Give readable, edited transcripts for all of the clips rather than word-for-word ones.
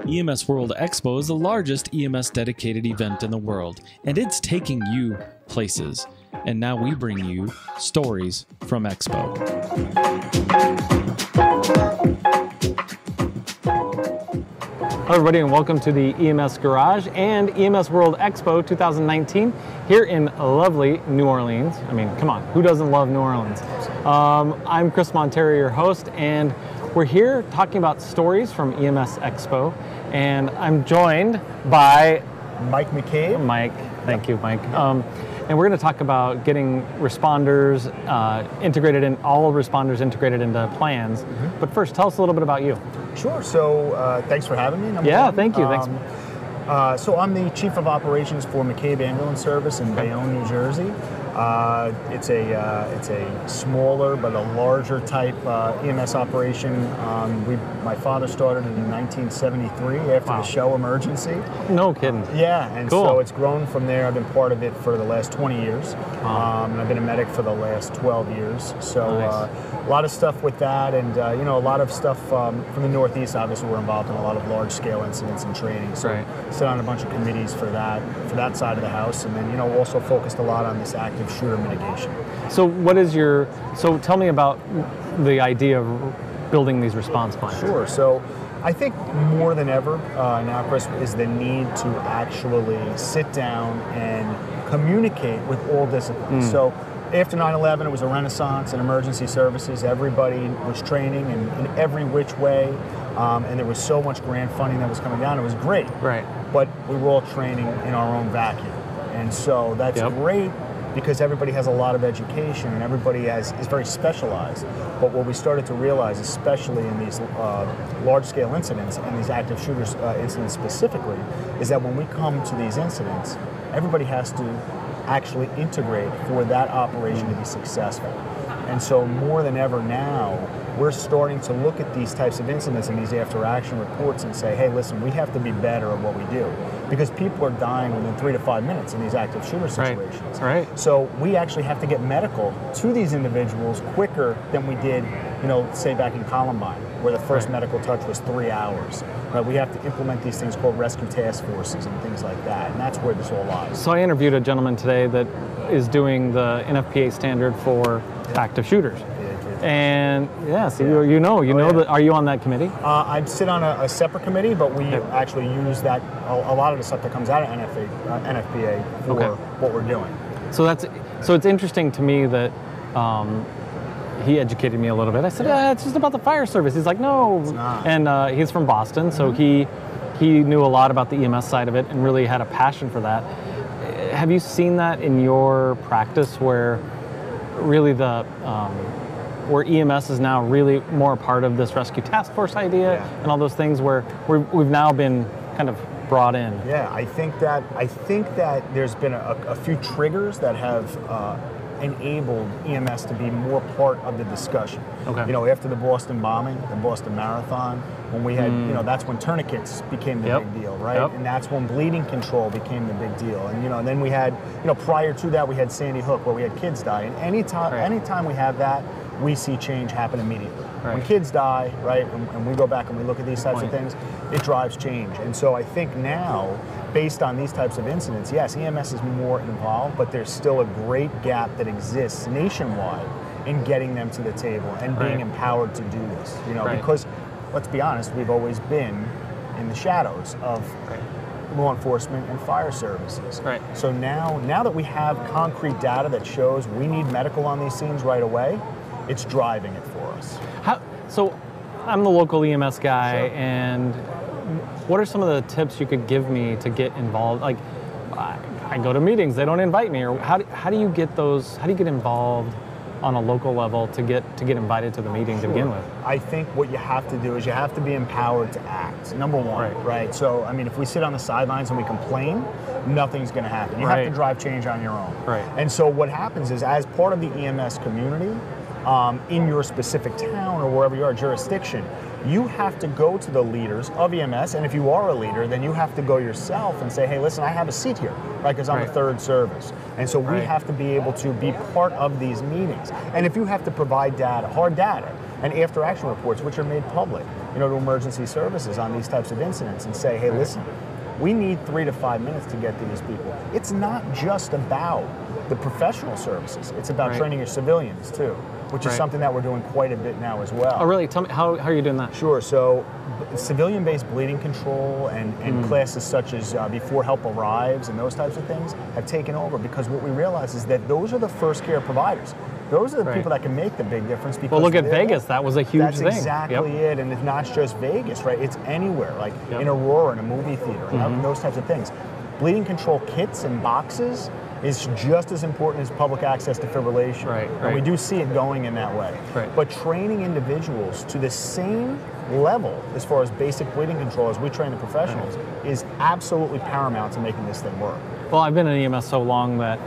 EMS World Expo is the largest EMS dedicated event in the world, and it's taking you places. And now we bring you Stories from Expo. Hello everybody and welcome to the EMS Garage and EMS World Expo 2019 here in lovely New Orleans. I mean, come on, who doesn't love New Orleans? I'm Chris Montero, your host, and we're here talking about stories from EMS Expo, and I'm joined by Mike McCabe. Mike, thank you, Mike. And we're going to talk about getting responders integrated in, all responders integrated into plans. Mm-hmm. But first, tell us a little bit about you. Sure. So thanks for having me. Yeah, thank you. Thanks. So I'm the Chief of Operations for McCabe Ambulance Service in Bayonne, New Jersey. It's a smaller but a larger type EMS operation. My father started in 1973 after the show emergency. No kidding. Yeah, and cool. So it's grown from there. I've been part of it for the last 20 years, and I've been a medic for the last 12 years. So a lot of stuff with that, and a lot of stuff from the Northeast. Obviously, we're involved in a lot of large-scale incidents and training. So sit on a bunch of committees for that side of the house, and then also focused a lot on this active shooter mitigation. So so tell me about the idea of building these response plans. Sure. So I think more than ever now, Chris, is the need to actually sit down and communicate with all disciplines. So after 9/11, it was a renaissance in emergency services. Everybody was training in every which way, and there was so much grant funding that was coming down. It was great. Right. But we were all training in our own vacuum. And so that's great, because everybody has a lot of education and everybody is very specialized. But what we started to realize, especially in these large-scale incidents and these active shooters incidents specifically, is that when we come to these incidents, everybody has to actually integrate for that operation to be successful. And so more than ever now, we're starting to look at these types of incidents and these after-action reports and say, hey, listen, we have to be better at what we do, because people are dying within 3 to 5 minutes in these active shooter situations. Right. So we actually have to get medical to these individuals quicker than we did, say back in Columbine, where the first medical touch was 3 hours. Right? We have to implement these things called rescue task forces and things like that, and that's where this all lies. So I interviewed a gentleman today that is doing the NFPA standard for active shooters. And you know that. Are you on that committee? I sit on a separate committee, but we actually use that a lot of the stuff that comes out of NFPA for what we're doing. So it's interesting to me that he educated me a little bit. I said, it's just about the fire service. He's like, no, it's not. And he's from Boston, so he knew a lot about the EMS side of it and really had a passion for that. Have you seen that in your practice, where really where EMS is now really more a part of this rescue task force idea and all those things, where we've now been kind of brought in? Yeah, I think that there's been a few triggers that have enabled EMS to be more part of the discussion. Okay. After the Boston bombing, the Boston Marathon, when we had, that's when tourniquets became the big deal, right? And that's when bleeding control became the big deal. And then we had, prior to that, we had Sandy Hook, where we had kids die. And anytime we have that, we see change happen immediately. Right. When kids die, right, and we go back and we look at these types of things, it drives change. And so I think now, based on these types of incidents, yes, EMS is more involved, but there's still a great gap that exists nationwide in getting them to the table and being empowered to do this. Because, let's be honest, we've always been in the shadows of law enforcement and fire services. Right. So now that we have concrete data that shows we need medical on these scenes right away, it's driving it for us. So I'm the local EMS guy, and what are some of the tips you could give me to get involved? Like, I go to meetings, they don't invite me, or how do you get those? How do you get involved on a local level to get invited to the meeting to begin with? I think what you have to do is you have to be empowered to act. Number one, right? So I mean, if we sit on the sidelines and we complain, nothing's going to happen. You have to drive change on your own. Right. And so what happens is, as part of the EMS community, in your specific town or wherever you are, jurisdiction, you have to go to the leaders of EMS, and if you are a leader, then you have to go yourself and say, hey, listen, I have a seat here, right, because I'm the third service. And so we have to be able to be part of these meetings. And if you have to provide data, hard data, and after action reports, which are made public, you know, to emergency services on these types of incidents, and say, hey, listen, we need 3 to 5 minutes to get to these people. It's not just about the professional services. It's about training your civilians too, which is something that we're doing quite a bit now as well. Oh, really? Tell me, how are you doing that? Sure. So civilian-based bleeding control and classes such as before help arrives and those types of things have taken over, because what we realize is that those are the first care providers. Those are the people that can make the big difference. Because well, look at Vegas. That was a huge thing. That's exactly it. And it's not just Vegas, right? It's anywhere, like in Aurora, in a movie theater, and those types of things. Bleeding control kits and boxes is just as important as public access defibrillation. And we do see it going in that way. But training individuals to the same level as far as basic bleeding control as we train the professionals is absolutely paramount to making this thing work. Well, I've been in EMS so long that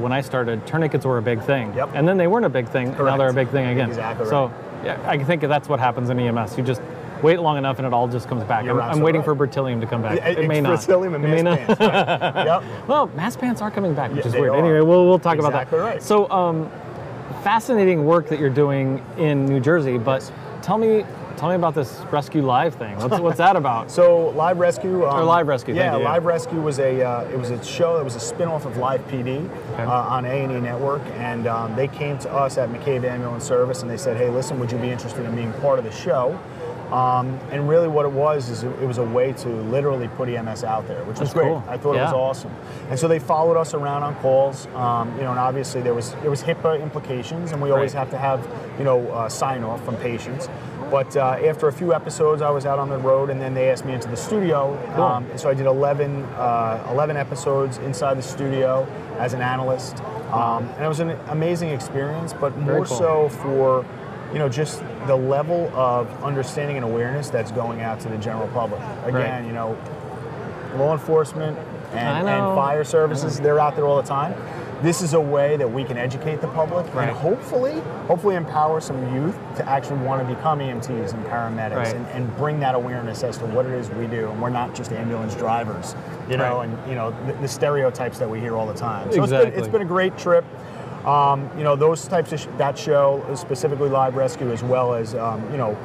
when I started, tourniquets were a big thing. And then they weren't a big thing, and now they're a big thing again. So yeah, I think that's what happens in EMS. You just wait long enough and it all just comes back. I'm waiting for bertilium to come back. It may not. Bertilium and mass pants, Well, mass pants are coming back, which is weird. Anyway, we'll talk about that. So fascinating work that you're doing in New Jersey, but tell me about this Rescue Live thing. What's that about? So Live Rescue. Or Live Rescue. Yeah, Live Rescue was it was a show that was a spin-off of Live PD on A&E Network, and they came to us at McCabe Ambulance Service and they said, hey, listen, would you be interested in being part of the show? And really what it was is it was a way to literally put EMS out there, which was great. Cool. I thought it was awesome. And so they followed us around on calls, you know, and obviously there was HIPAA implications, and we always have to have, you know, sign off from patients. But after a few episodes, I was out on the road, and then they asked me into the studio. So I did 11 episodes inside the studio as an analyst. And it was an amazing experience, but more so for, you know, just the level of understanding and awareness that's going out to the general public. Again, you know, law enforcement and fire services, they're out there all the time. This is a way that we can educate the public and hopefully empower some youth to actually want to become EMTs and paramedics and bring that awareness as to what it is we do. And we're not just ambulance drivers, you know, and, you know, the stereotypes that we hear all the time. So it's been a great trip. You know, those types of that show, specifically Live Rescue, as well as you know,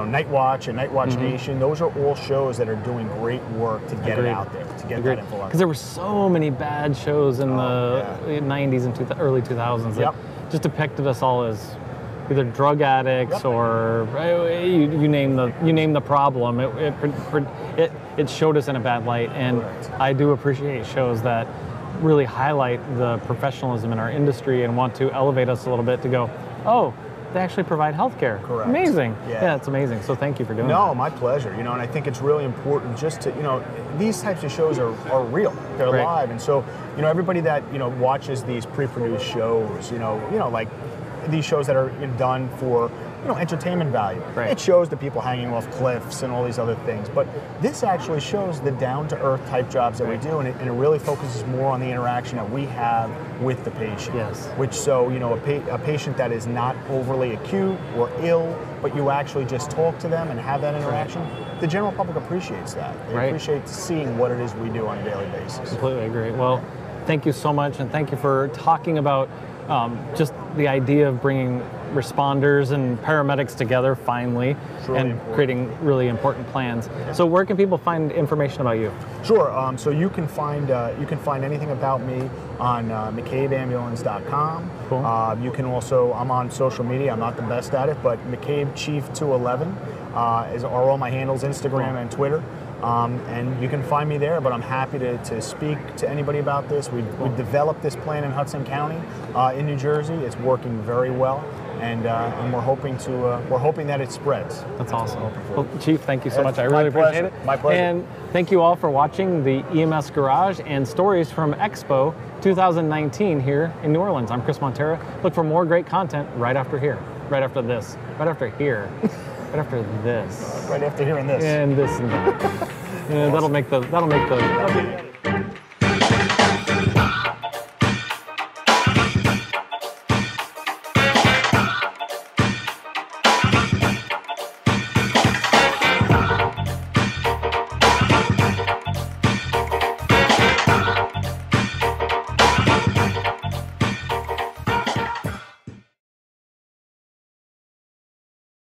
Night Watch and Night Watch Nation. Those are all shows that are doing great work to get it out there, to get that info out. Because there were so many bad shows in the 90s and early 2000s that just depicted us all as either drug addicts or you name the problem. It showed us in a bad light, and I do appreciate shows that really highlight the professionalism in our industry and want to elevate us a little bit to go, oh, they actually provide healthcare. Correct. Amazing. Yeah, it's amazing. So thank you for doing that. No, my pleasure. You know, and I think it's really important just to, you know, these types of shows are real. They're live. And so, you know, everybody that, you know, watches these pre-produced shows, you know, like these shows that are done for, you know, entertainment value. It shows the people hanging off cliffs and all these other things. But this actually shows the down-to-earth type jobs that we do, and it really focuses more on the interaction that we have with the patient. Which, so, you know, a patient that is not overly acute or ill, but you actually just talk to them and have that interaction, the general public appreciates that. They appreciate seeing what it is we do on a daily basis. Completely agree. Well, thank you so much, and thank you for talking about just the idea of bringing responders and paramedics together finally and creating really important plans. So where can people find information about you? Sure. So you can find anything about me on McCabeambulance.com. You can also, I'm on social media. I'm not the best at it, but McCabe Chief 211 are all my handles, Instagram and Twitter. And you can find me there, but I'm happy to speak to anybody about this. We developed this plan in Hudson County in New Jersey. It's working very well, and we're hoping that it spreads. That's awesome. Well, Chief, thank you so much. I really appreciate it. My pleasure. And thank you all for watching the EMS Garage and Stories from Expo 2019 here in New Orleans. I'm Chris Montera. Look for more great content right after here, right after this, right after here. Right after this. Right after hearing this. And this and that. Yeah, that'll make the